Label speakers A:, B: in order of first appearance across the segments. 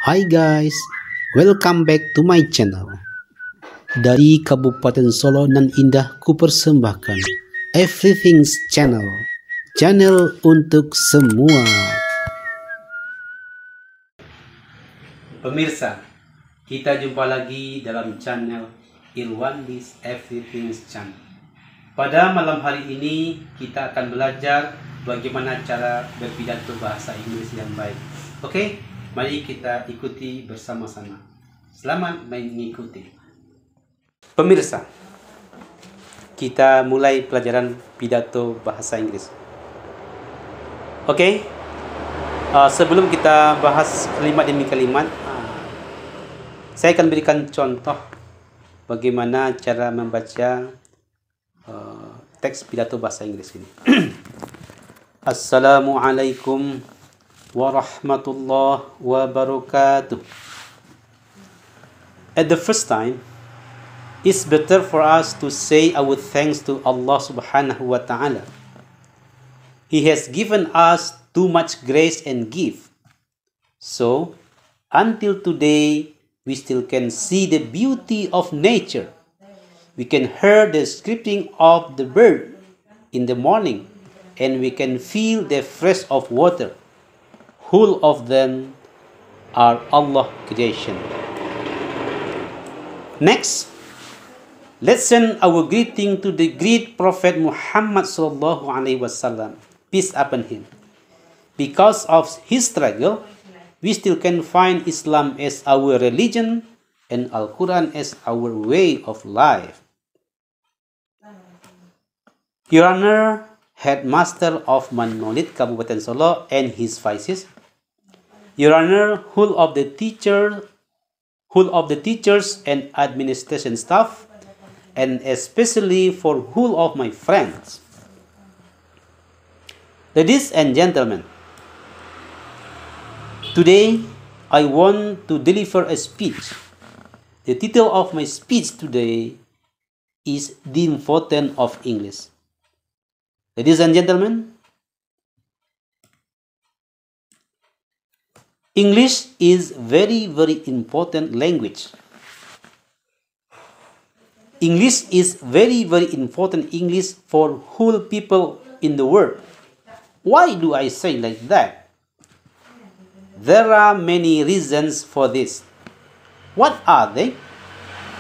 A: Hai guys, welcome back to my channel. Dari Kabupaten Solo nan indah kupersembahkan Everything's Channel, channel untuk semua. Pemirsa, kita jumpa lagi dalam channel Irwandis Everything's Channel. Pada malam hari ini kita akan belajar bagaimana cara berpidato bahasa Inggris yang baik. Oke, mari kita ikuti bersama-sama. Selamat mengikuti. Pemirsa, kita mulai pelajaran pidato bahasa Inggris. Oke, sebelum kita bahas kalimat demi kalimat, saya akan berikan contoh bagaimana cara membaca teks pidato bahasa Inggris ini. Assalamualaikum warahmatullahi wabarakatuh. At the first time, it's better for us to say our thanks to Allah subhanahu wa ta'ala. He has given us too much grace and gift. So, until today, we still can see the beauty of nature. We can hear the chirping of the bird in the morning, and we can feel the fresh of water. All of them are Allah's creation. Next, let's send our greeting to the great Prophet Muhammad sallallahu alaihi wasallam, peace upon him. Because of his struggle, we still can find Islam as our religion and Al-Quran as our way of life. Your Honor, Headmaster of Manolid Kabupaten Solo and his vices, Your Honor, whole of the teachers and administration staff, and especially for whole of my friends. Ladies and gentlemen, today I want to deliver a speech. The title of my speech today is The Importance of English. Ladies and gentlemen, English is very important language. English is very important English for whole people in the world. Why do I say like that? There are many reasons for this. What are they?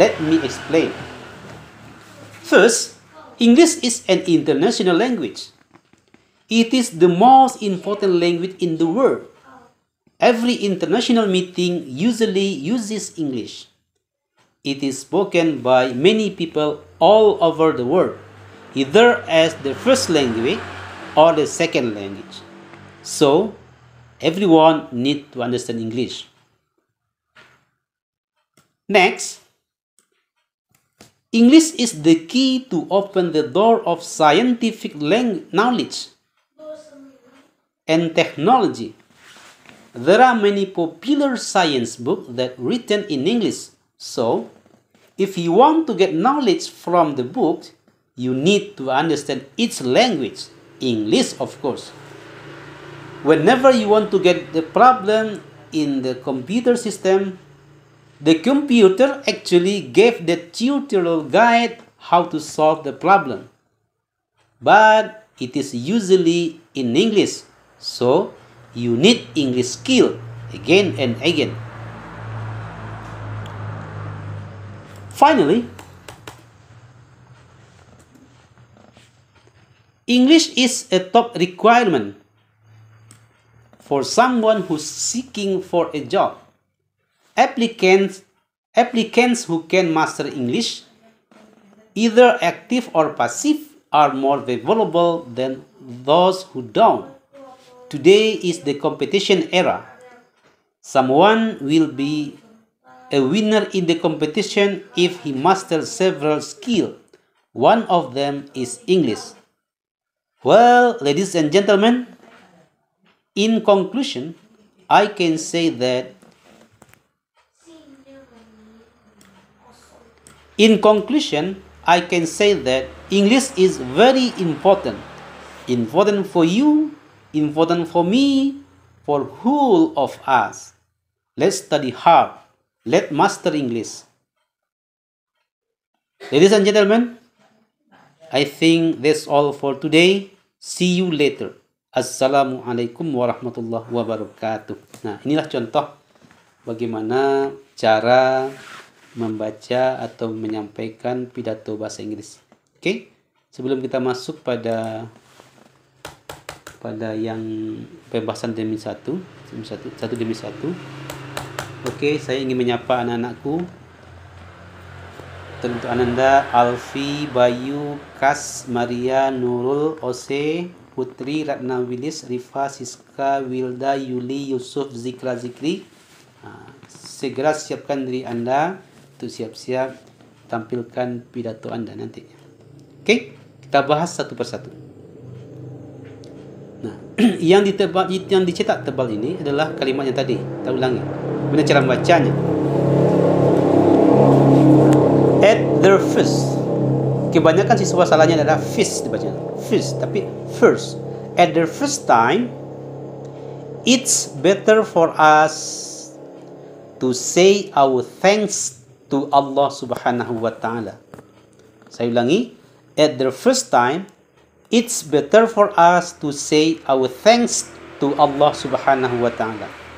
A: Let me explain. First, English is an international language. It is the most important language in the world. Every international meeting usually uses English. It is spoken by many people all over the world, either as the first language or the second language. So, everyone needs to understand English. Next, English is the key to open the door of scientific knowledge and technology. There are many popular science books that are written in English. So, if you want to get knowledge from the book, you need to understand its language, English of course. Whenever you want to get the problem in the computer system, the computer actually gave the tutorial guide how to solve the problem. But it is usually in English, so you need English skill again and again. Finally, English is a top requirement for someone who's seeking for a job. Applicants who can master English, either active or passive, are more valuable than those who don't. Today is the competition era. Someone will be a winner in the competition if he masters several skills. One of them is English. Well, ladies and gentlemen, in conclusion, I can say that English is very important. Important for you, important for me, for whole of us. Let's study hard. Let's master English. Ladies and gentlemen, I think that's all for today. See you later. Assalamualaikum warahmatullahi wabarakatuh. Nah, inilah contoh bagaimana cara membaca atau menyampaikan pidato bahasa Inggris. Oke? Sebelum kita masuk pada yang pembahasan satu demi satu. Oke, saya ingin menyapa anak-anakku. Tentu Ananda, Alfi, Bayu, Kas, Maria, Nurul, Ose, Putri, Ratna Wilis, Rifa, Siska, Wilda, Yuli, Yusuf, Zikra, Zikri. Segera siapkan diri Anda untuk siap-siap tampilkan pidato Anda nantinya. Oke, kita bahas satu persatu. Nah, yang dicetak tebal ini adalah kalimat yang tadi. Kita ulangi. Bagaimana cara membacanya? At their first. Kebanyakan siswa salahnya adalah first dibaca. First, tapi first. At their first time, it's better for us to say our thanks to Allah Subhanahu wa Ta'ala. Saya ulangi. At their first time, it's better for us to say our thanks to Allah Subhanahu wa Ta'ala.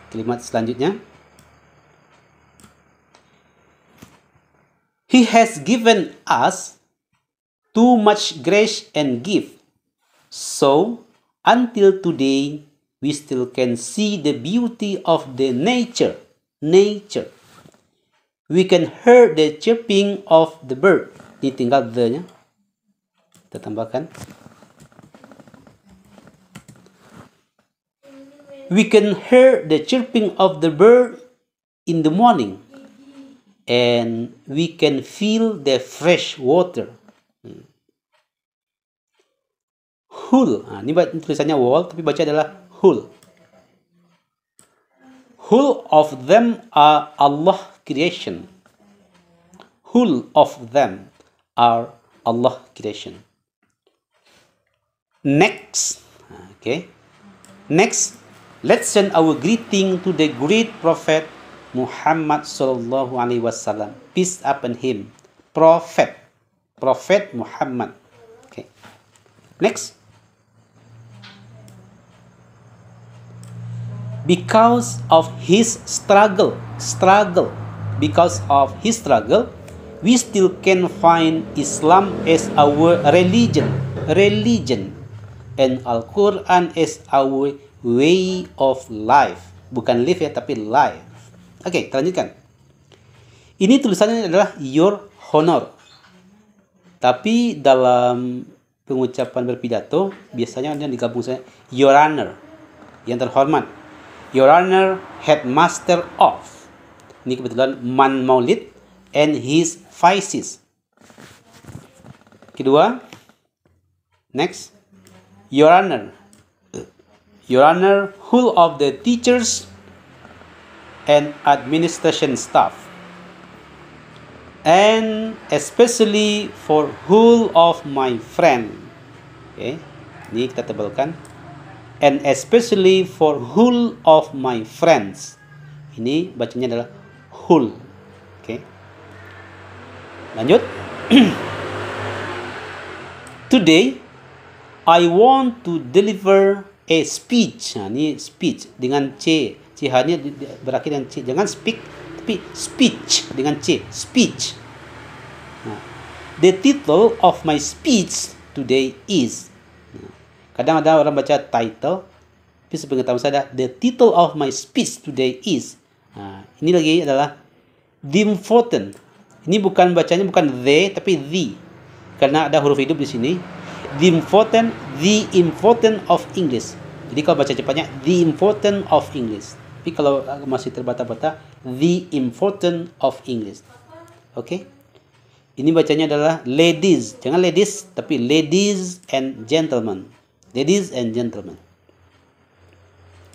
A: Kalimat selanjutnya. He has given us too much grace and gift. So, until today, we still can see the beauty of the nature. We can hear the chirping of the bird. Ini tinggal the-nya. Kita tambahkan. We can hear the chirping of the bird in the morning. And we can feel the fresh water. Whole. Ini tulisannya wall, tapi baca adalah whole. Whole of them are Allah creation. Whole of them are Allah creation. Next. Okay. Next, let's send our greeting to the great prophet Muhammad sallallahu alaihi wasallam. Peace upon him. Prophet Muhammad. Okay. Next. Because of his struggle, we still can find Islam as our religion, and Al-Quran as our way of life. Bukan live ya, tapi life. Oke, kita lanjutkan. Ini tulisannya adalah your honor. Tapi dalam pengucapan berpidato, biasanya ada digabung saya your honor, yang terhormat. Your honor, headmaster of. Ini kebetulan Man Maulid and his vices. Kedua, next. Your honor, whole of the teachers and administration staff, and especially for whole of my friend. Okay, ini kita tebalkan. And especially for whole of my friends. Ini bacanya adalah whole. Okay, lanjut. Today I want to deliver a speech. Nah, ini speech dengan C. C-nya berakhir dengan C. Jangan speak, tapi speech dengan C. Speech. Nah, the title of my speech today is. Kadang ada orang baca title, tapi sepengetahuan saya the title of my speech today is. Nah, ini lagi adalah the important. Ini bukan bacanya bukan the, tapi the. Karena ada huruf hidup di sini. The important of English. Jadi kalau baca cepatnya the important of English. Tapi kalau masih terbata-bata, the important of English. Oke? Ini bacanya adalah ladies. Jangan ladies, tapi ladies and gentlemen. Ladies and gentlemen.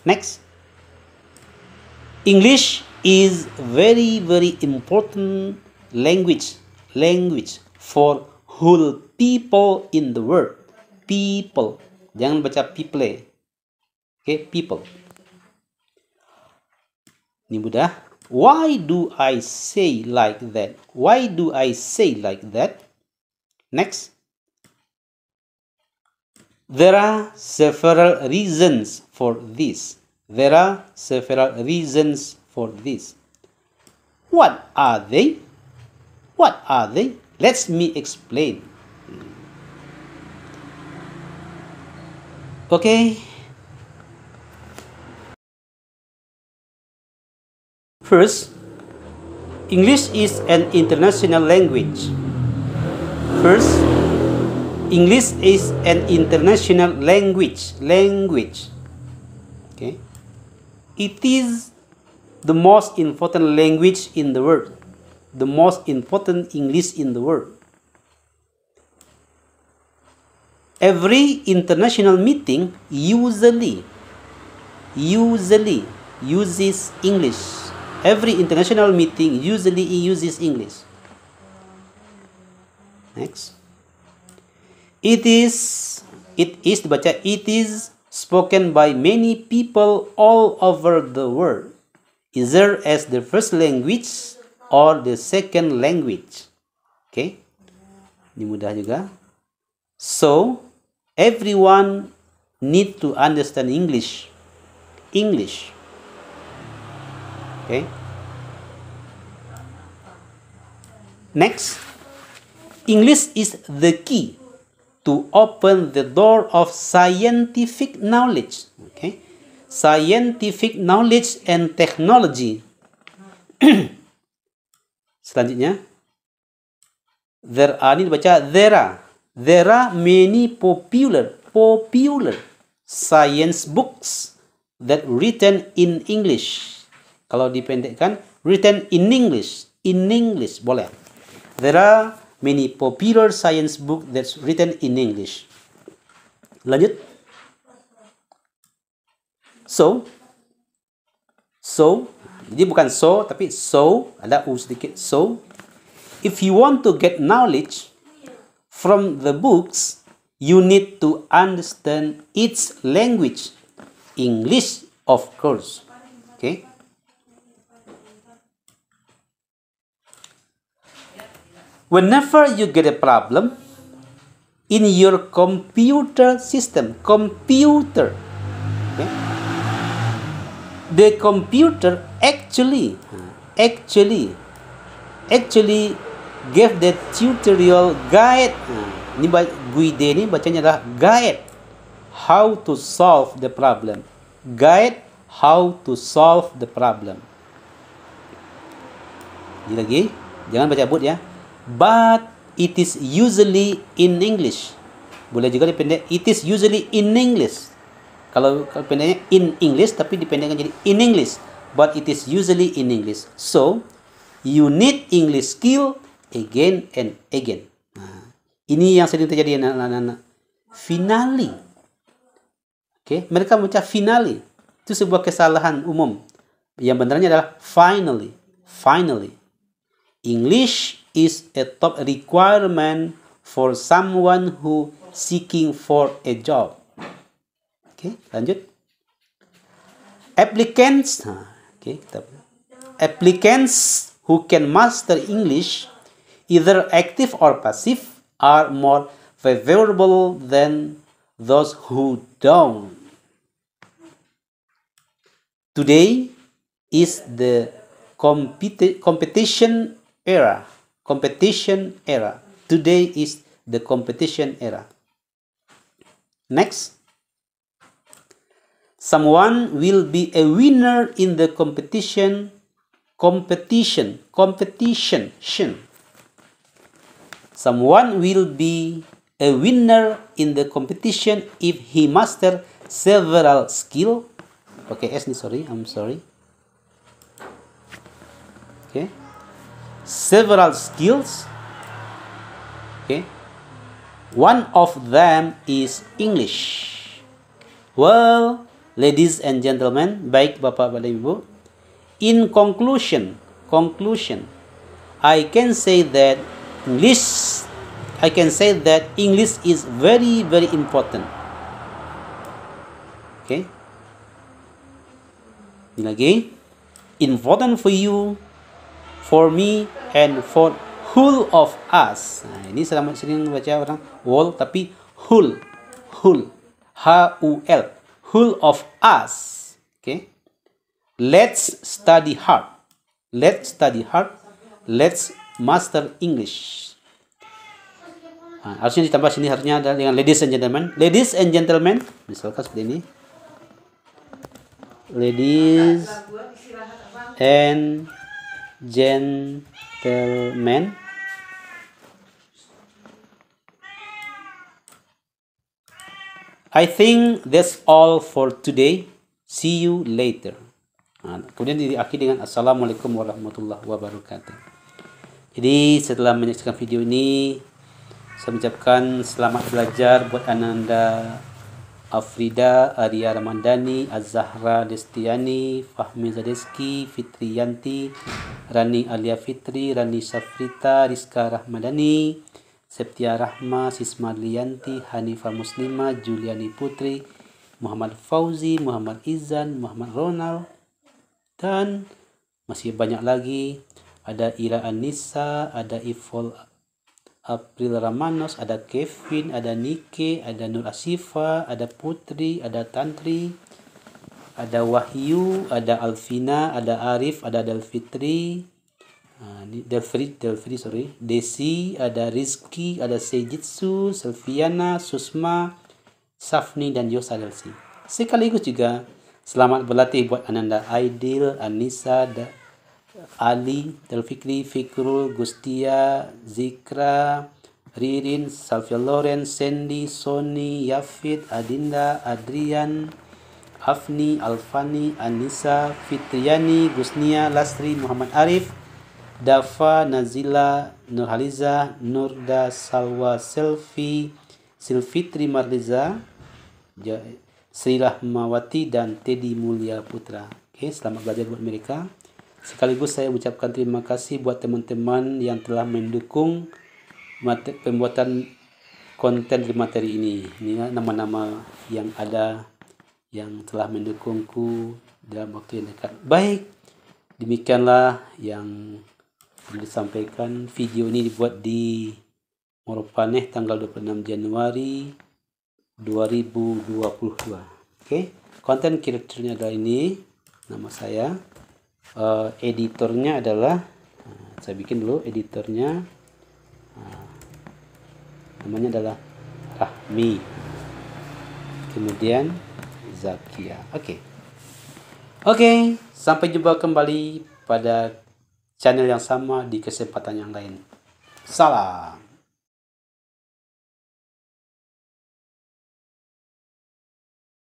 A: Next. English is very, very important language for whole people in the world. People. Jangan baca people. Okay, people. Ini mudah. Why do I say like that? Why do I say like that? Next. There are several reasons for this. There are several reasons for this. What are they? What are they? Let me explain. Okay. First, English is an international language. First, English is an international language. Okay. It is the most important language in the world. The most important English in the world. Every international meeting usually uses English. Every international meeting usually uses English. Next. It is spoken by many people all over the world, either as the first language or the second language. Okay. Ini mudah juga. So, everyone need to understand English. Okay. Next, English is the key to open the door of scientific knowledge. Okay. Scientific knowledge and technology. Selanjutnya, there are many popular science books that written in English. Kalau dipendekkan, written in English boleh. There are many popular science books that's written in English. Lanjut. So, jadi bukan so, tapi so, ada u sedikit. So, if you want to get knowledge from the books, you need to understand its language. English, of course. Okay. Whenever you get a problem in your computer system, okay, the computer actually gave the tutorial guide. Ini guide ini bacanya adalah guide how to solve the problem. Guide how to solve the problem. Ini lagi, jangan baca boot ya. But it is usually in English. Boleh juga dipendek. It is usually in English. Kalau pendeknya in English, tapi dipendekkan jadi in English. But it is usually in English. So, you need English skill again and again. Nah, ini yang sering terjadi anak-anak. Finally. Okay, mereka membaca finally. Itu sebuah kesalahan umum. Yang benarnya adalah finally. English is a top requirement for someone who seeking for a job. Okay, lanjut. Applicants who can master English, either active or passive, are more favorable than those who don't. Today is the competition era. Today is the competition era. Next. Someone will be a winner in the competition. Someone will be a winner in the competition if he master several skills. Okay, I'm sorry. Okay. Several skills. Okay. One of them is English. Well, ladies and gentlemen, baik Bapak dan Ibu, in conclusion, I can say that English is very, very important. Okay. Ini lagi. important for you, for me, and for whole of us. Nah, ini sering baca orang whole tapi whole, H-U-L, whole of us. Okay, let's study hard. Let's master English. Harusnya ditambah sini, harusnya ada dengan ladies and gentlemen. Ladies and gentlemen, misalkan seperti ini. Ladies and gentlemen, I think that's all for today. See you later. Kemudian diakhiri dengan Assalamualaikum warahmatullahi wabarakatuh. Jadi setelah menyaksikan video ini, saya mengucapkan selamat belajar buat Ananda Afrida, Arya Ramadhani, Az-Zahra Destiani, Fahmi Zadeski, Fitriyanti, Rani Alia Fitri, Rani Safrita, Rizka Rahmadani, Septia Rahma, Sisma Lianti, Hanifah Muslima, Juliani Putri, Muhammad Fauzi, Muhammad Izan, Muhammad Ronald, dan masih banyak lagi. Ada Ira Anissa, ada Ifol April Ramanos, ada Kevin, ada Nike, ada Nur Asifa, ada Putri, ada Tantri, ada Wahyu, ada Alvina, ada Arif, ada Delfitri, Desi, ada Rizky, ada Sejitsu, Selviana, Susma, Safni, dan Yosa Delsi. Sekaligus juga selamat berlatih buat Ananda Aidil, Anissa, Ali, Delfikri, Fikrul, Gustia, Zikra, Ririn, Salvia Loren, Sandy, Sony, Yafid, Adinda, Adrian, Afni, Alfani, Anissa, Fitriani, Gusnia, Lasri, Muhammad Arif, Dafa, Nazila, Nurhaliza, Nurda, Salwa, Selvi, Silfitri Marliza, Sri Rahmawati, dan Teddy Mulia Putra. Oke, selamat belajar buat mereka. Sekaligus saya ucapkan terima kasih buat teman-teman yang telah mendukung pembuatan konten di materi ini. Ini nama-nama yang ada yang telah mendukungku dalam waktu yang dekat. Baik, demikianlah yang disampaikan. Video ini dibuat di Moropaneh tanggal 26 Januari 2022. Oke, konten kreatornya adalah ini, nama saya. Editornya adalah, saya bikin dulu editornya, namanya adalah Rahmi, kemudian Zakia. Oke, sampai jumpa kembali pada channel yang sama di kesempatan yang lain. Salam.